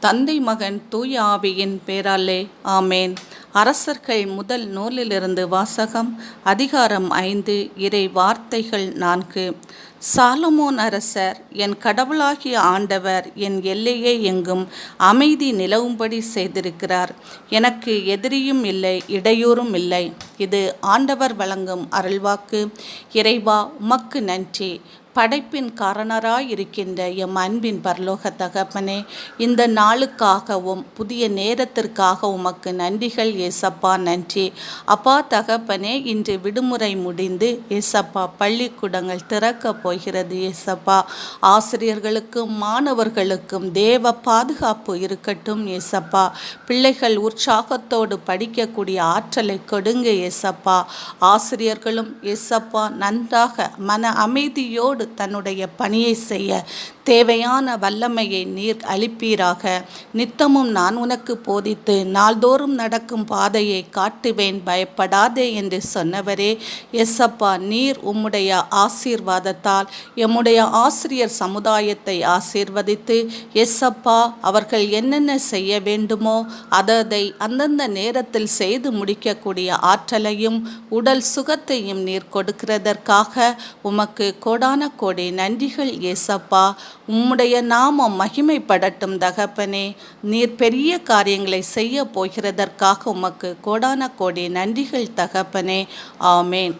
தந்தை மகன் தூய ஆவியின் பேராலே ஆமேன். அரசர்கள் முதல் நூலிலிருந்து வாசகம். அதிகாரம் 5. இறை வார்த்தைகள் 4. சாலமோன் அரசர், என் கடவுளாகிய ஆண்டவர் என் எல்லையை எங்கும் அமைதி நிலவும்படி செய்திருக்கிறார். எனக்கு எதிரியும் இல்லை, இடையூறும் இல்லை. இது ஆண்டவர் வழங்கும் அருள்வாக்கு. இறைவா, உமக்கு நன்றி. படைப்பின் காரணராயிருக்கின்ற எம் அன்பின் பரலோக தகப்பனே, இந்த நாளுக்காகவும் புதிய நேரத்திற்காக உமக்கு நன்றிகள் ஏசப்பா. நன்றி அப்பா தகப்பனே. இன்று விடுமுறை முடிந்து ஏசப்பா பள்ளிக்கூடங்கள் திறக்கப் போகிறது ஏசப்பா. ஆசிரியர்களுக்கும் மாணவர்களுக்கும் தேவ பாதுகாப்பு இருக்கட்டும் ஏசப்பா. பிள்ளைகள் உற்சாகத்தோடு படிக்கக்கூடிய ஆற்றலை கொடுங்க ஏசப்பா. ஆசிரியர்களும் ஏசப்பா நன்றாக மன அமைதியோடு தன்னுடைய பணியை செய்ய தேவையான வல்லமையை நீர் அளிப்பீராக. நித்தமும் நான் உனக்கு போதித்து நாள்தோறும் நடக்கும் பாதையை காட்டுவேன், பயப்படாதே என்று சொன்னவரே எஸ்ஸப்பா, நீர் உம்முடைய ஆசீர்வாதத்தால் எம்முடைய ஆசிரியர் சமுதாயத்தை ஆசீர்வதித்து எஸ்ஸப்பா, அவர்கள் என்னென்ன செய்ய வேண்டுமோ அதை அந்தந்த நேரத்தில் செய்து முடிக்கக்கூடிய ஆற்றலையும் உடல் சுகத்தையும் நீர் கொடுக்கிறதற்காக உமக்கு கோடான கோடி நன்றிகள் ஏசப்பா. உம்முடைய நாமம் மகிமைப்படட்டும் தகப்பனே. நீர் பெரிய காரியங்களை செய்ய போகிறதற்காக உமக்கு கோடான கோடி நன்றிகள் தகப்பனே. ஆமேன்.